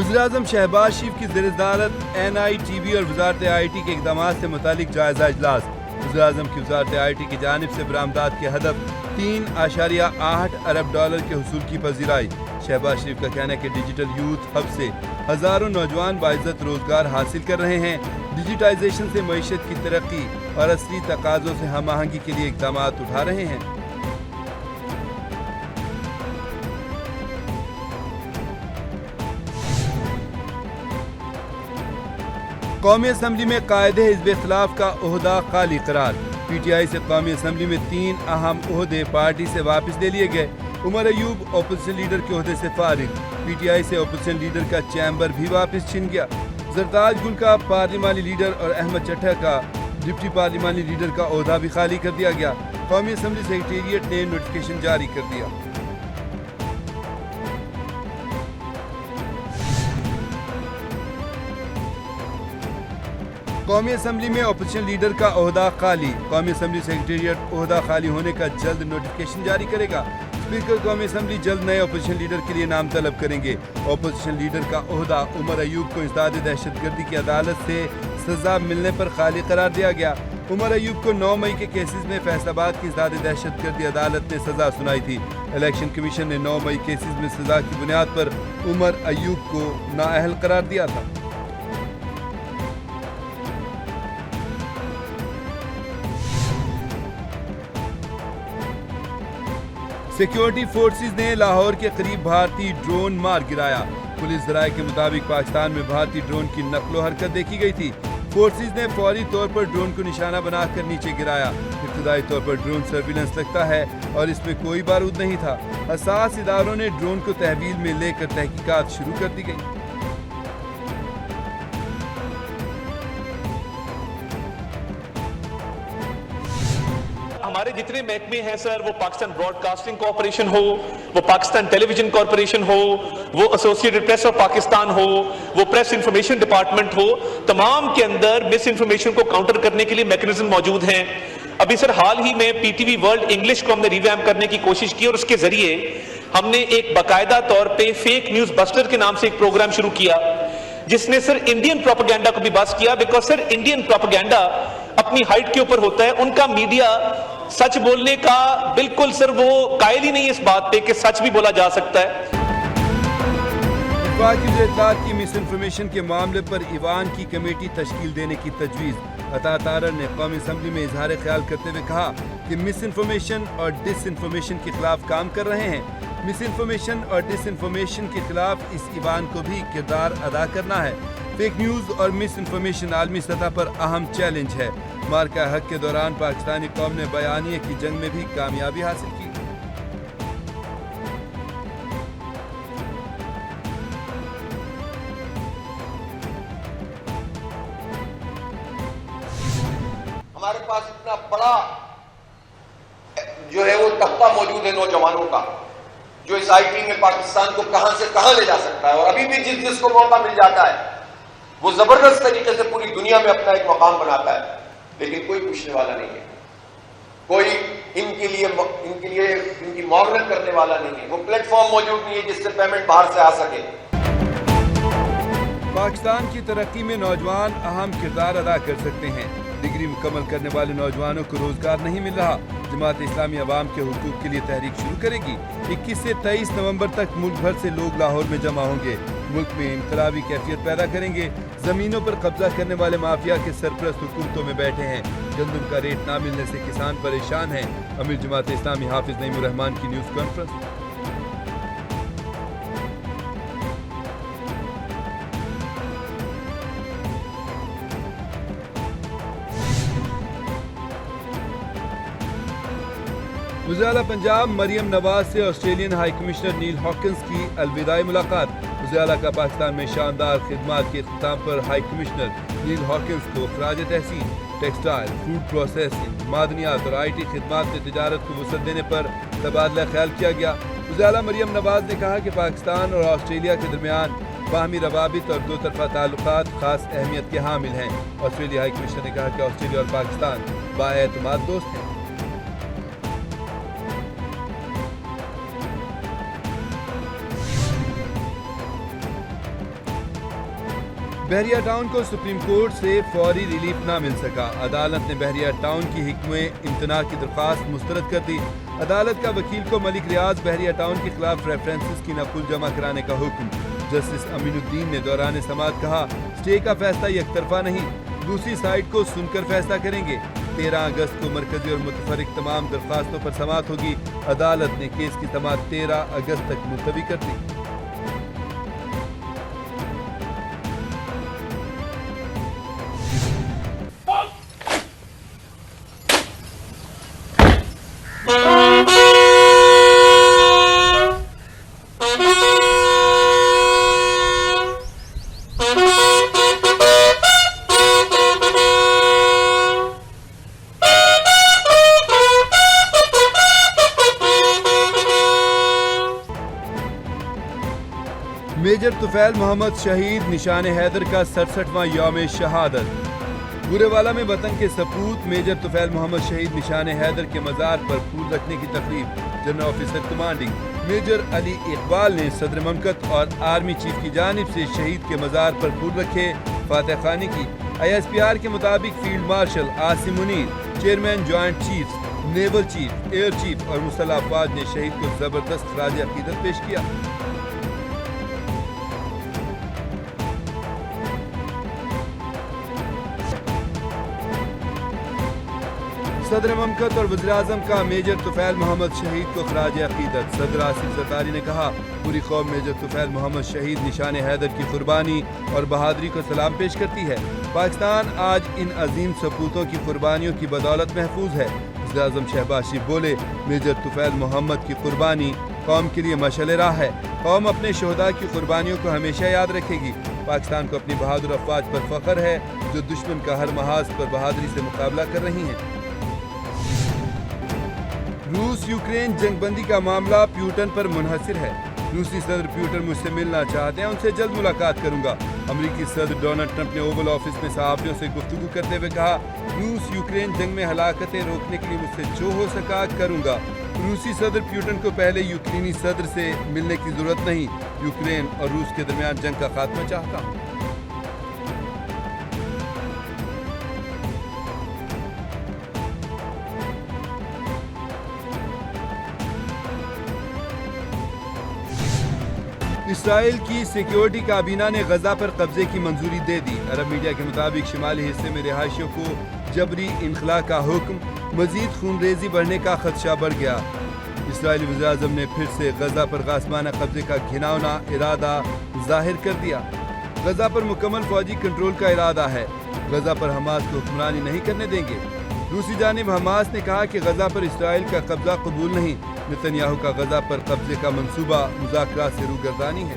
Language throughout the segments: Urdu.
وزیراعظم شہباز شریف کی زیر صدارت NITV اور وزارت IT کے اقدامات سے متعلق جائزہ اجلاس۔ وزیراعظم کی وزارت IT کی جانب سے برآمدات کے ہدف $3.8 ارب کے حصول کی پذیرائی۔ شہباز شریف کا کہنا ہے کہ ڈیجیٹل یوتھ ہب سے ہزاروں نوجوان باعزت روزگار حاصل کر رہے ہیں۔ ڈیجیٹائزیشن سے معیشت کی ترقی اور عصری تقاضوں سے ہم آہنگی کے لیے اقدامات اٹھا رہے ہیں۔ قومی اسمبلی میں قائد حزب اختلاف کا عہدہ خالی قرار۔ PTI سے قومی اسمبلی میں 3 اہم عہدے پارٹی سے واپس لے لیے گئے۔ عمر ایوب اپوزیشن لیڈر کے عہدے سے فارغ۔ PTI سے اپوزیشن لیڈر کا چیمبر بھی واپس چھن گیا۔ زرتاج گل کا پارلیمانی لیڈر اور احمد چٹھا کا ڈپٹی پارلیمانی لیڈر کا عہدہ بھی خالی کر دیا گیا۔ قومی اسمبلی سیکریٹریٹ نے نوٹیفکیشن جاری کر دیا۔ قومی اسمبلی میں اپوزیشن لیڈر کا عہدہ خالی۔ قومی اسمبلی سیکریٹریٹ عہدہ خالی ہونے کا جلد نوٹیفکیشن جاری کرے گا۔ اسپیکر قومی اسمبلی جلد نئے اپوزیشن لیڈر کے لیے نام طلب کریں گے۔ اپوزیشن لیڈر کا عہدہ عمر ایوب کو انسداد دہشت گردی کی عدالت سے سزا ملنے پر خالی قرار دیا گیا۔ عمر ایوب کو 9 مئی کے کیسز میں فیصل آباد کی انسداد دہشت گردی عدالت نے سزا سنائی تھی۔ الیکشن کمیشن نے 9 مئی کیسز میں سزا کی بنیاد پر عمر ایوب کو نااہل قرار دیا تھا۔ سیکیورٹی فورسز نے لاہور کے قریب بھارتی ڈرون مار گرایا۔ پولیس ذرائع کے مطابق پاکستان میں بھارتی ڈرون کی نقل و حرکت دیکھی گئی تھی۔ فورسز نے فوری طور پر ڈرون کو نشانہ بنا کر نیچے گرایا۔ ابتدائی طور پر ڈرون سرویلنس لگتا ہے اور اس میں کوئی بارود نہیں تھا۔ حساس اداروں نے ڈرون کو تحویل میں لے کر تحقیقات شروع کر دی گئی۔ ہمارے جتنے محکمے ہیں سر، وہ پاکستان براڈ کاسٹنگ کارپوریشن ہو، وہ پاکستان ٹیلی ویژن کارپوریشن ہو، وہ ایسوسیٹڈ پریس آف پاکستان ہو، وہ پریس انفارمیشن ڈپارٹمنٹ ہو، تمام کے اندر مس انفارمیشن کو کاؤنٹر کرنے کے لیے میکنزم موجود ہیں۔ ابھی سر حال ہی میں PTV ورلڈ انگلش کو ہم نے ریویمپ کرنے کی کوشش کی اور اس کے ذریعے ہم نے ایک باقاعدہ طور پہ فیک نیوز بسٹر کے نام سے ایک پروگرام شروع کیا، جس نے سر انڈین پروپیگنڈا کو بھی بس کیا، بیکاز سر انڈین پروپیگنڈا اپنی ہائٹ کے اوپر ہوتا ہے۔ ان کا میڈیا سچ بولنے کا بالکل سر وہ قائل ہی نہیں اس بات پہ کہ سچ بھی بولا جا سکتا ہے۔ وفاقی وزیر اطلاعات کی مس انفارمیشن کے معاملے پر ایوان کی کمیٹی تشکیل دینے کی تجویز۔ عطا تارڑ نے قومی اسمبلی میں اظہار خیال کرتے ہوئے کہا کہ مس انفارمیشن اور ڈس انفارمیشن کے خلاف کام کر رہے ہیں۔ مس انفارمیشن اور ڈس انفارمیشن کے خلاف اس ایوان کو بھی کردار ادا کرنا ہے۔ فیک نیوز اور مس انفارمیشن عالمی سطح پر اہم چیلنج ہے۔ مارکہ حق کے دوران پاکستانی قوم نے بیانیے کی جنگ میں بھی کامیابی حاصل کی۔ ہمارے پاس اتنا بڑا جو ہے وہ طبقہ موجود ہے نوجوانوں کا، جو اس IT میں پاکستان کو کہاں سے کہاں لے جا سکتا ہے، اور ابھی بھی جس کو موقع مل جاتا ہے وہ زبردست طریقے سے پوری دنیا میں اپنا ایک مقام بناتا ہے، لیکن کوئی پوچھنے والا نہیں ہے، کوئی ان کی معاونت کرنے والا نہیں ہے، وہ پلیٹ فارم موجود نہیں ہے جس سے پیمنٹ باہر سے آ سکے۔ پاکستان کی ترقی میں نوجوان اہم کردار ادا کر سکتے ہیں۔ ڈگری مکمل کرنے والے نوجوانوں کو روزگار نہیں مل رہا۔ جماعت اسلامی عوام کے حقوق کے لیے تحریک شروع کرے گی۔ 21 سے 23 نومبر تک ملک بھر سے لوگ لاہور میں جمع ہوں گے۔ ملک میں انقلابی کیفیت پیدا کریں گے۔ زمینوں پر قبضہ کرنے والے مافیا کے سرپرست حکومتوں میں بیٹھے ہیں۔ گندم کا ریٹ نہ ملنے سے کسان پریشان ہیں۔ امیر جماعت اسلامی حافظ نعیم الرحمان کی نیوز کانفرنس۔ وزیر اعلیٰ پنجاب مریم نواز سے آسٹریلین ہائی کمشنر نیل ہاکنز کی الوداعی ملاقات۔ وزیر اعلیٰ کا پاکستان میں شاندار خدمات کے اختتام پر ہائی کمشنر نیل ہاکنز کو خراج تحسین۔ ٹیکسٹائل، فوڈ پروسیسنگ، معدنیات اور IT خدمات میں تجارت کو وسعت دینے پر تبادلہ خیال کیا گیا۔ وزیر اعلیٰ مریم نواز نے کہا کہ پاکستان اور آسٹریلیا کے درمیان باہمی روابط اور دو طرفہ تعلقات خاص اہمیت کے حامل ہیں۔ آسٹریلیا ہائی کمشنر نے کہا کہ آسٹریلیا اور پاکستان بااعتماد دوست ہیں۔ بحریہ ٹاؤن کو سپریم کورٹ سے فوری ریلیف نہ مل سکا، عدالت نے بحریہ ٹاؤن کی حکم امتناع کی درخواست مسترد کر دی۔ عدالت کا وکیل کو ملک ریاض بحریہ ٹاؤن کے خلاف ریفرنسز کی نقل جمع کرانے کا حکم۔ جسٹس امین الدین نے دوران سماعت کہا، اسٹے کا فیصلہ یک طرفہ نہیں، دوسری سائیڈ کو سن کر فیصلہ کریں گے۔ 13 اگست کو مرکزی اور متفرق تمام درخواستوں پر سماعت ہوگی۔ عدالت نے کیس کی سماعت 13 اگست تک ملتوی کر دی۔ میجر طفیل محمد شہید نشان حیدر کا 67واں یوم شہادت۔ بورے والا میں وطن کے سپوت میجر طفیل محمد شہید نشان حیدر کے مزار پر پھول رکھنے کی تقریب جنرل آفیسر کمانڈنگ میجر علی اقبال نے صدر مملکت اور آرمی چیف کی جانب سے شہید کے مزار پر پھول رکھے، فاتح خوانی کی۔ ISPR کے مطابق field marshal Asim Munir, chairman joint chiefs, naval chief, air chief اور مسلح افواج نے شہید کو زبردست خراج عقیدت پیش کیا۔ صدر مملکت اور وزیراعظم کا میجر طفیل محمد شہید کو خراج عقیدت۔ صدر آصف زرداری نے کہا، پوری قوم میجر طفیل محمد شہید نشان حیدر کی قربانی اور بہادری کو سلام پیش کرتی ہے۔ پاکستان آج ان عظیم سپوتوں کی قربانیوں کی بدولت محفوظ ہے۔ وزیراعظم شہباز شریف بولے، میجر طفیل محمد کی قربانی قوم کے لیے مشعل راہ ہے۔ قوم اپنے شہداء کی قربانیوں کو ہمیشہ یاد رکھے گی۔ پاکستان کو اپنی بہادر افواج پر فخر ہے جو دشمن کا ہر محاذ پر بہادری سے مقابلہ کر رہی ہیں۔ روس یوکرین جنگ بندی کا معاملہ پیوٹن پر منحصر ہے۔ روسی صدر پیوٹن مجھ سے ملنا چاہتے ہیں، ان سے جلد ملاقات کروں گا۔ امریکی صدر ڈونلڈ ٹرمپ نے اوول آفس میں صحافیوں سے گفتگو کرتے ہوئے کہا، روس یوکرین جنگ میں ہلاکتیں روکنے کے لیے مجھ سے جو ہو سکا کروں گا۔ روسی صدر پیوٹن کو پہلے یوکرینی صدر سے ملنے کی ضرورت نہیں، یوکرین اور روس کے درمیان جنگ کا خاتمہ چاہتا ہوں۔ اسرائیل کی سیکیورٹی کابینہ نے غزہ پر قبضے کی منظوری دے دی۔ عرب میڈیا کے مطابق شمالی حصے میں رہائشیوں کو جبری انخلاء کا حکم، مزید خون ریزی بڑھنے کا خدشہ بڑھ گیا۔ اسرائیلی وزیراعظم نے پھر سے غزہ پر غاصبانہ قبضے کا گھناؤنا ارادہ ظاہر کر دیا۔ غزہ پر مکمل فوجی کنٹرول کا ارادہ ہے، غزہ پر حماس کو حکمرانی نہیں کرنے دیں گے۔ روسی جانب حماس نے کہا کہ غزہ پر اسرائیل کا قبضہ قبول نہیں۔ نتنیاہو کا غزہ پر قبضے کا منصوبہ مذاکرات سے روگردانی ہے۔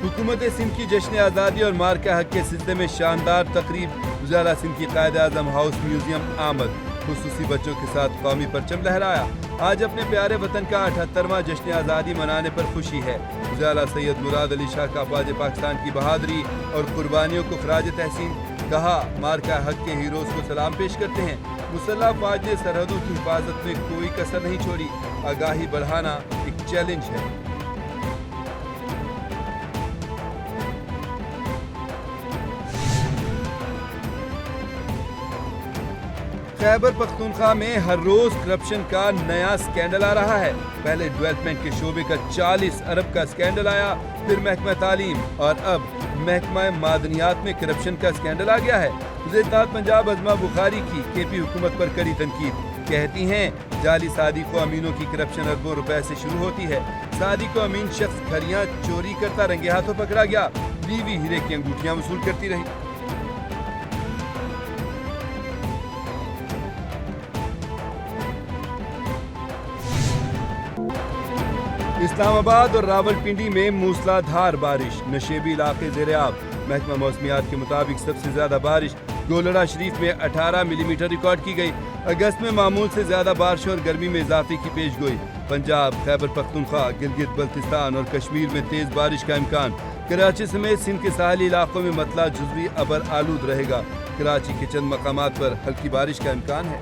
حکومت سندھ کی جشن آزادی اور مارکہ حق کے سلسلے میں شاندار تقریب۔ وزیر اعلیٰ سندھ کی قائد اعظم ہاؤس میوزیم آمد، خصوصی بچوں کے ساتھ قومی پرچم لہرایا۔ آج اپنے پیارے وطن کا 78واں جشن آزادی منانے پر خوشی ہے۔ وزیر اعلیٰ سید مراد علی شاہ کا افواج پاکستان کی بہادری اور قربانیوں کو خراج تحسین کہا، مارکہ حق کے ہیروز کو سلام پیش کرتے ہیں۔ مسلح افواج نے سرحدوں کی حفاظت میں کوئی کسر نہیں چھوڑی، آگاہی بڑھانا ایک چیلنج ہے۔ خیبر پختونخوا میں ہر روز کرپشن کا نیا سکینڈل آ رہا ہے۔ پہلے ڈیولپمنٹ کے شعبے کا 40 ارب کا سکینڈل آیا، پھر محکمہ تعلیم اور اب محکمہ معدنیات میں کرپشن کا سکینڈل آ گیا ہے۔ وزیر اطلاعات پنجاب عظمہ بخاری کی KP حکومت پر کڑی تنقید، کہتی ہیں جعلی صادق و امینوں کی کرپشن اربوں روپے سے شروع ہوتی ہے۔ صادق و امین شخص گھڑیاں چوری کرتا رنگے ہاتھوں پکڑا گیا، بیوی ہیرے کی انگوٹھیاں وصول کرتی رہی۔ اسلام آباد اور راولپنڈی میں موسلا دھار بارش، نشیبی علاقے زیر آب۔ محکمہ موسمیات کے مطابق سب سے زیادہ بارش گولڑا شریف میں 18 ملی میٹر ریکارڈ کی گئی۔ اگست میں معمول سے زیادہ بارش اور گرمی میں اضافے کی پیش گوئی۔ پنجاب، خیبر پختونخوا، گلگت بلتستان اور کشمیر میں تیز بارش کا امکان۔ کراچی سمیت سندھ کے ساحلی علاقوں میں مطلع جزوی ابر آلود رہے گا۔ کراچی کے چند مقامات پر ہلکی بارش کا امکان ہے۔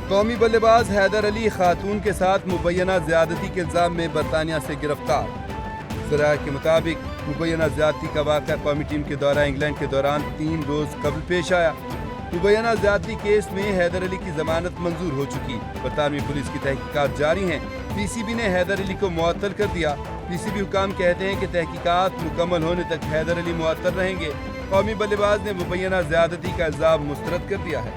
قومی بلے باز حیدر علی خاتون کے ساتھ مبینہ زیادتی کے الزام میں برطانیہ سے گرفتار۔ ذرائع کے مطابق مبینہ زیادتی کا واقعہ قومی ٹیم کے دورہ انگلینڈ کے دوران 3 روز قبل پیش آیا۔ مبینہ زیادتی کیس میں حیدر علی کی ضمانت منظور ہو چکی۔ برطانوی پولیس کی تحقیقات جاری ہیں۔ پی سی بی نے حیدر علی کو معطل کر دیا۔ پی سی بی حکام کہتے ہیں کہ تحقیقات مکمل ہونے تک حیدر علی معطل رہیں گے۔ قومی بلے باز نے مبینہ زیادتی کا الزام مسترد کر دیا ہے۔